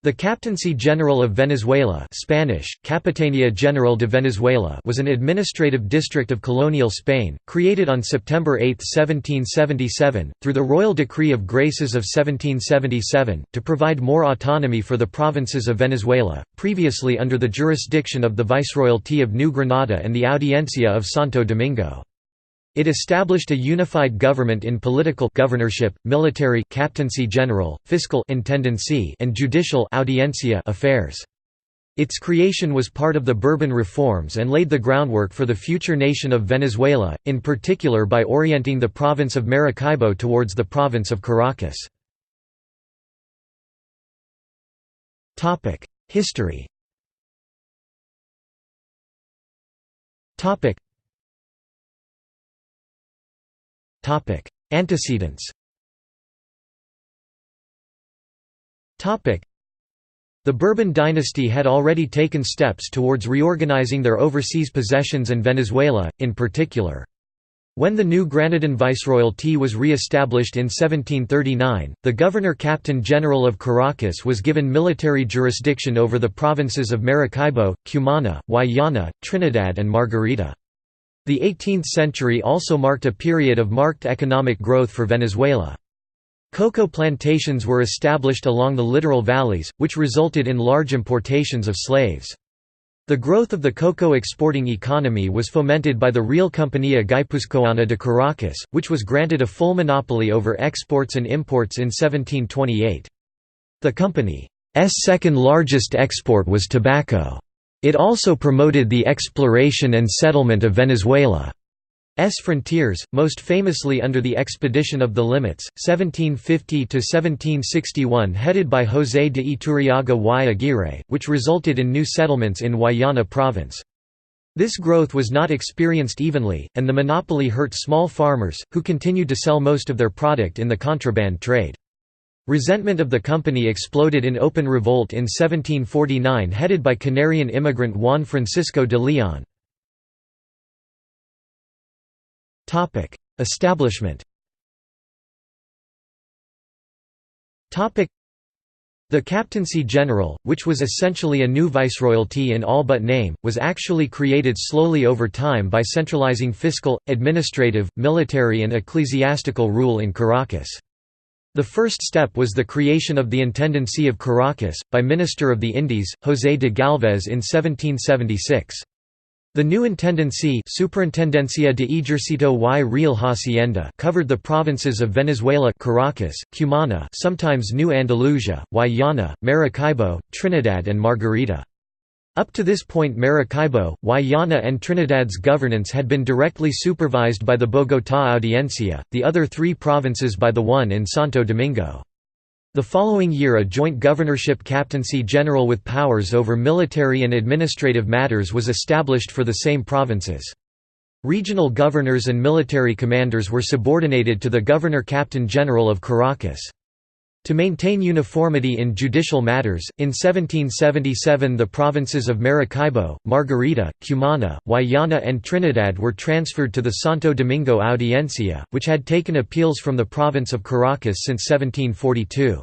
The Captaincy General of Venezuela Spanish, Capitania General de Venezuela was an administrative district of colonial Spain, created on September 8, 1777, through the Royal Decree of Graces of 1777, to provide more autonomy for the provinces of Venezuela, previously under the jurisdiction of the Viceroyalty of New Granada and the Audiencia of Santo Domingo. It established a unified government in political governorship, military Captaincy General, fiscal intendancy, and judicial audiencia affairs. Its creation was part of the Bourbon reforms and laid the groundwork for the future nation of Venezuela, in particular by orienting the province of Maracaibo towards the province of Caracas. History. Antecedents. The Bourbon dynasty had already taken steps towards reorganizing their overseas possessions and Venezuela, in particular. When the new Granadan Viceroyalty was re-established in 1739, the Governor-Captain General of Caracas was given military jurisdiction over the provinces of Maracaibo, Cumana, Guayana, Trinidad and Margarita. The 18th century also marked a period of marked economic growth for Venezuela. Cocoa plantations were established along the littoral valleys, which resulted in large importations of slaves. The growth of the cocoa exporting economy was fomented by the Real Compañía Guipuzcoana de Caracas, which was granted a full monopoly over exports and imports in 1728. The company's second largest export was tobacco. It also promoted the exploration and settlement of Venezuela's frontiers, most famously under the Expedition of the Limits, 1750–1761 headed by José de Iturriaga y Aguirre, which resulted in new settlements in Guayana province. This growth was not experienced evenly, and the monopoly hurt small farmers, who continued to sell most of their product in the contraband trade. Resentment of the company exploded in open revolt in 1749 headed by Canarian immigrant Juan Francisco de Leon. Establishment. The Captaincy General, which was essentially a new viceroyalty in all but name, was actually created slowly over time by centralizing fiscal, administrative, military and ecclesiastical rule in Caracas. The first step was the creation of the Intendancy of Caracas, by Minister of the Indies, José de Galvez in 1776. The new Intendancy Superintendencia de Ejercito y Real Hacienda covered the provinces of Venezuela Caracas, Cumana sometimes New Andalusia, Guayana, Maracaibo, Trinidad and Margarita. Up to this point Maracaibo, Guayana and Trinidad's governance had been directly supervised by the Bogotá Audiencia, the other three provinces by the one in Santo Domingo. The following year a joint governorship Captaincy General with powers over military and administrative matters was established for the same provinces. Regional governors and military commanders were subordinated to the Governor-Captain General of Caracas. To maintain uniformity in judicial matters, in 1777 the provinces of Maracaibo, Margarita, Cumana, Guayana and Trinidad were transferred to the Santo Domingo Audiencia, which had taken appeals from the province of Caracas since 1742.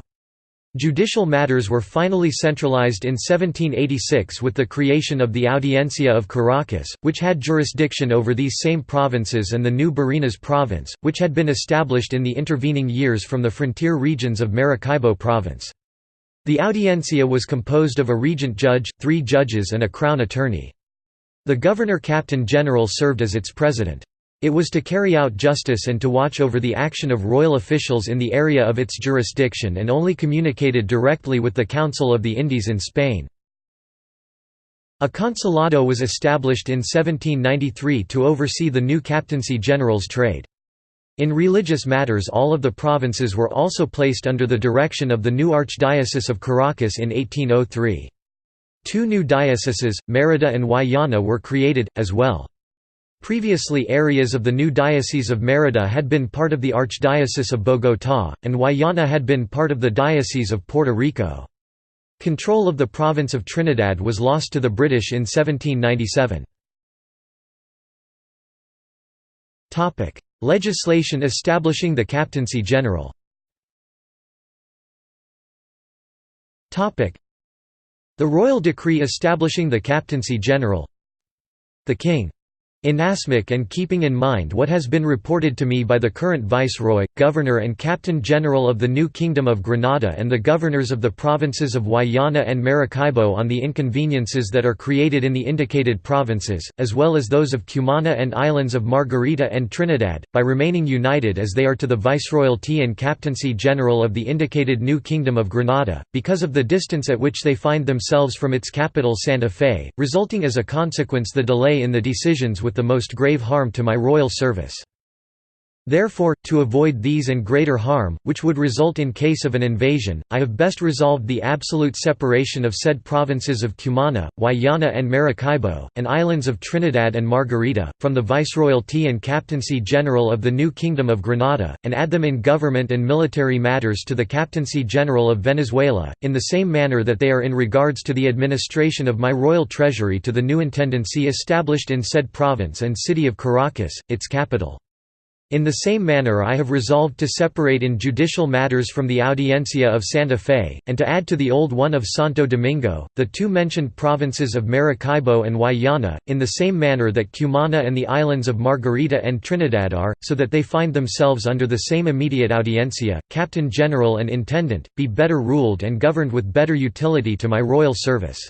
Judicial matters were finally centralized in 1786 with the creation of the Audiencia of Caracas, which had jurisdiction over these same provinces, and the new Barinas province, which had been established in the intervening years from the frontier regions of Maracaibo province. The Audiencia was composed of a regent judge, 3 judges and a crown attorney. The Governor-Captain General served as its president. It was to carry out justice and to watch over the action of royal officials in the area of its jurisdiction and only communicated directly with the Council of the Indies in Spain. A consulado was established in 1793 to oversee the new Captaincy General's trade. In religious matters all of the provinces were also placed under the direction of the new Archdiocese of Caracas in 1803. 2 new dioceses, Mérida and Guayana, were created, as well. Previously areas of the new Diocese of Mérida had been part of the Archdiocese of Bogotá, and Guayana had been part of the Diocese of Puerto Rico. Control of the province of Trinidad was lost to the British in 1797. Legislation establishing the Captaincy General. The royal decree establishing the Captaincy General. The King. Inasmuch and keeping in mind what has been reported to me by the current Viceroy, Governor and Captain General of the New Kingdom of Granada and the Governors of the provinces of Guayana and Maracaibo on the inconveniences that are created in the indicated provinces, as well as those of Cumana and islands of Margarita and Trinidad, by remaining united as they are to the Viceroyalty and Captaincy General of the indicated New Kingdom of Granada, because of the distance at which they find themselves from its capital Santa Fe, resulting as a consequence the delay in the decisions with the most grave harm to my royal service. Therefore, to avoid these and greater harm, which would result in case of an invasion, I have best resolved the absolute separation of said provinces of Cumana, Guayana and Maracaibo, and islands of Trinidad and Margarita, from the Viceroyalty and Captaincy General of the New Kingdom of Granada, and add them in government and military matters to the Captaincy General of Venezuela, in the same manner that they are in regards to the administration of my royal treasury to the new intendancy established in said province and city of Caracas, its capital. In the same manner I have resolved to separate in judicial matters from the Audiencia of Santa Fe, and to add to the old one of Santo Domingo, the two mentioned provinces of Maracaibo and Guayana, in the same manner that Cumana and the islands of Margarita and Trinidad are, so that they find themselves under the same immediate Audiencia, Captain General and Intendant, be better ruled and governed with better utility to my royal service.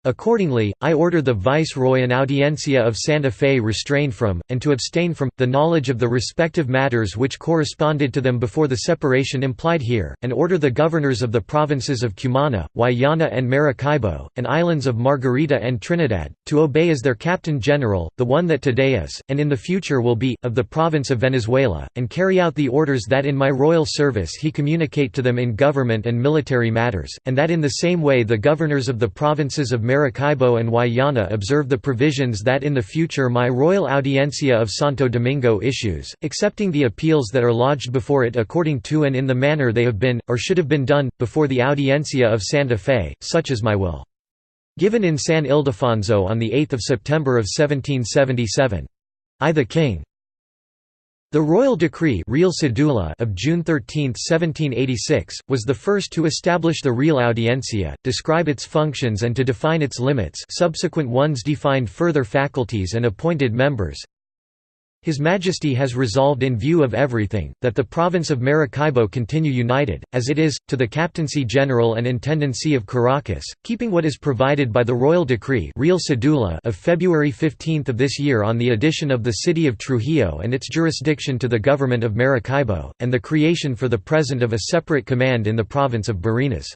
Accordingly, I order the Viceroy and Audiencia of Santa Fe restrain from, and to abstain from, the knowledge of the respective matters which corresponded to them before the separation implied here, and order the governors of the provinces of Cumana, Guayana and Maracaibo, and islands of Margarita and Trinidad, to obey as their Captain General, the one that today is, and in the future will be, of the province of Venezuela, and carry out the orders that in my royal service he communicate to them in government and military matters, and that in the same way the governors of the provinces of Maracaibo and Guayana observe the provisions that in the future my Royal Audiencia of Santo Domingo issues, accepting the appeals that are lodged before it according to and in the manner they have been, or should have been done, before the Audiencia of Santa Fe, such is my will. Given in San Ildefonso on 8 September 1777. I the King. The Royal Decree Real Cedula of June 13, 1786, was the first to establish the Real Audiencia, describe its functions and to define its limits. Subsequent ones defined further faculties and appointed members. His Majesty has resolved in view of everything, that the province of Maracaibo continue united, as it is, to the Captaincy General and Intendancy of Caracas, keeping what is provided by the Royal Decree Real Cedula of February 15 of this year on the addition of the city of Trujillo and its jurisdiction to the government of Maracaibo, and the creation for the present of a separate command in the province of Barinas.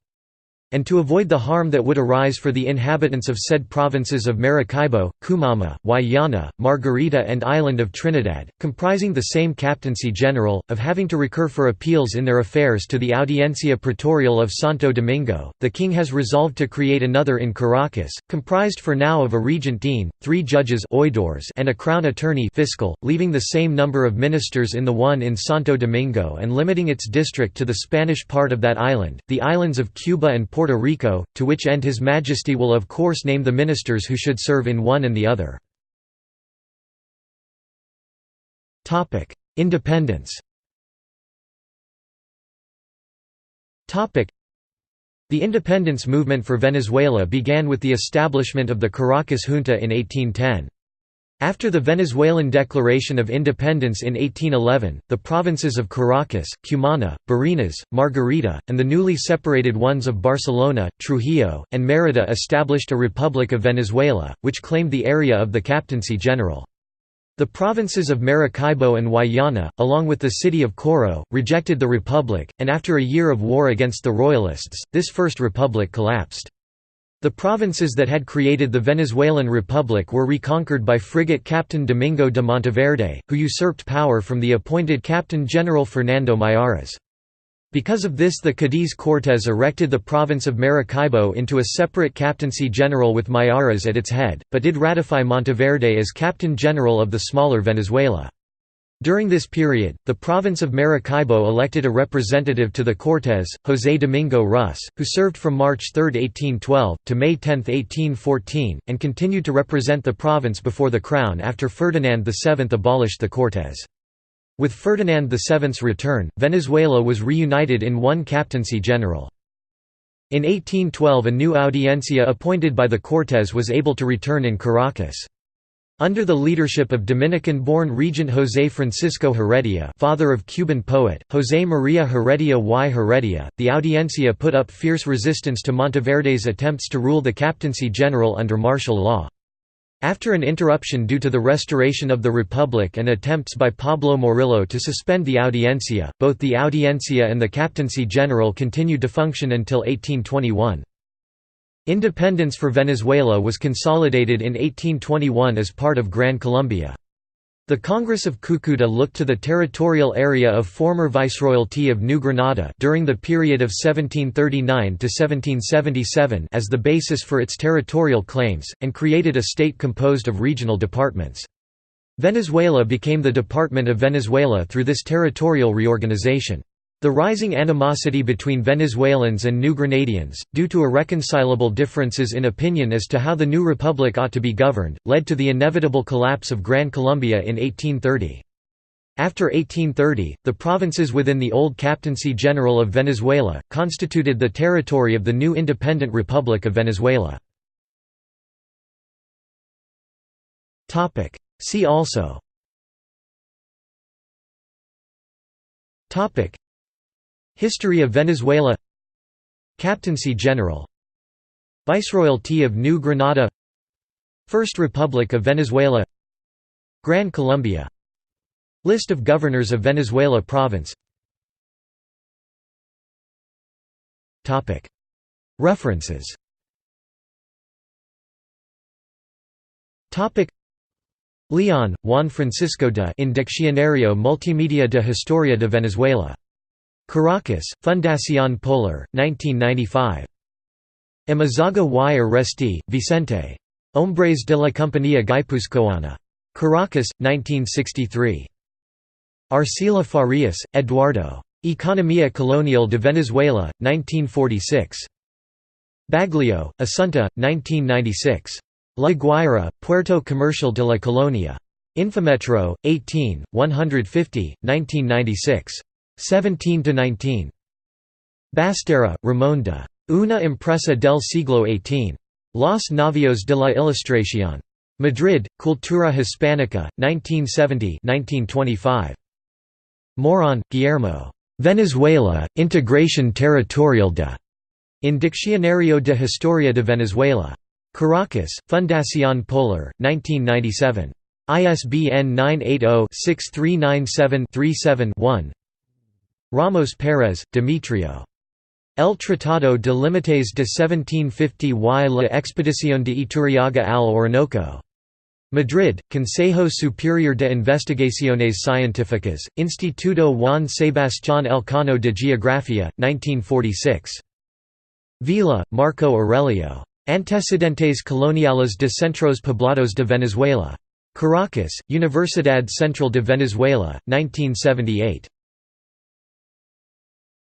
And to avoid the harm that would arise for the inhabitants of said provinces of Maracaibo, Cumana, Guayana, Margarita and island of Trinidad, comprising the same Captaincy General, of having to recur for appeals in their affairs to the Audiencia Praetorial of Santo Domingo, the King has resolved to create another in Caracas, comprised for now of a regent dean, 3 judges and a crown attorney fiscal, leaving the same number of ministers in the one in Santo Domingo and limiting its district to the Spanish part of that island, the islands of Cuba and Puerto Rico, to which end His Majesty will of course name the ministers who should serve in one and the other. Independence. The independence movement for Venezuela began with the establishment of the Caracas Junta in 1810. After the Venezuelan Declaration of Independence in 1811, the provinces of Caracas, Cumana, Barinas, Margarita, and the newly separated ones of Barcelona, Trujillo, and Mérida established a Republic of Venezuela, which claimed the area of the Captaincy General. The provinces of Maracaibo and Guayana, along with the city of Coro, rejected the Republic, and after a year of war against the Royalists, this first Republic collapsed. The provinces that had created the Venezuelan Republic were reconquered by frigate Captain Domingo de Monteverde, who usurped power from the appointed Captain General Fernando Mayares. Because of this the Cádiz Cortes erected the province of Maracaibo into a separate Captaincy General with Mayares at its head, but did ratify Monteverde as Captain General of the smaller Venezuela. During this period, the province of Maracaibo elected a representative to the Cortes, José Domingo Rus, who served from March 3, 1812, to May 10, 1814, and continued to represent the province before the Crown after Ferdinand VII abolished the Cortes. With Ferdinand VII's return, Venezuela was reunited in one Captaincy General. In 1812 a new audiencia appointed by the Cortes was able to return in Caracas. Under the leadership of Dominican-born Regent José Francisco Heredia, father of Cuban poet, José María Heredia y Heredia, the audiencia put up fierce resistance to Monteverde's attempts to rule the Captaincy General under martial law. After an interruption due to the restoration of the Republic and attempts by Pablo Morillo to suspend the audiencia, both the audiencia and the Captaincy General continued to function until 1821. Independence for Venezuela was consolidated in 1821 as part of Gran Colombia. The Congress of Cúcuta looked to the territorial area of former Viceroyalty of New Granada during the period of 1739 to 1777 as the basis for its territorial claims, and created a state composed of regional departments. Venezuela became the Department of Venezuela through this territorial reorganization. The rising animosity between Venezuelans and New Granadians, due to irreconcilable differences in opinion as to how the new republic ought to be governed, led to the inevitable collapse of Gran Colombia in 1830. After 1830, the provinces within the old Captaincy General of Venezuela, constituted the territory of the new independent Republic of Venezuela. See also History of Venezuela, Captaincy General, Viceroyalty of New Granada, First Republic of Venezuela, Gran Colombia. List of governors of Venezuela province. References. Leon, Juan Francisco de In Diccionario Multimedia de Historia de Venezuela. Caracas, Fundación Polar, 1995. Emazaga y Arresti, Vicente. Hombres de la Compañía Guipuzcoana. Caracas, 1963. Arcila Farias, Eduardo. Economía Colonial de Venezuela, 1946. Baglio, Asunta, 1996. La Guaira, Puerto Comercial de la Colonia. Infometro, 18, 150, 1996. 17–19. Bastera, Ramón de. Una impresa del siglo XVIII. Los Navios de la Ilustración. Madrid, Cultura Hispánica, 1970–1925. Morón, Guillermo. Venezuela, Integración Territorial de. In Diccionario de Historia de Venezuela. Caracas, Fundación Polar, 1997. ISBN 980-6397-37-1. Ramos Pérez, Demetrio. El Tratado de Límites de 1750 y la Expedición de Iturriaga al Orinoco. Madrid, Consejo Superior de Investigaciones Científicas, Instituto Juan Sebastián Elcano de Geografía, 1946. Vila, Marco Aurelio. Antecedentes coloniales de Centros Poblados de Venezuela. Caracas, Universidad Central de Venezuela, 1978.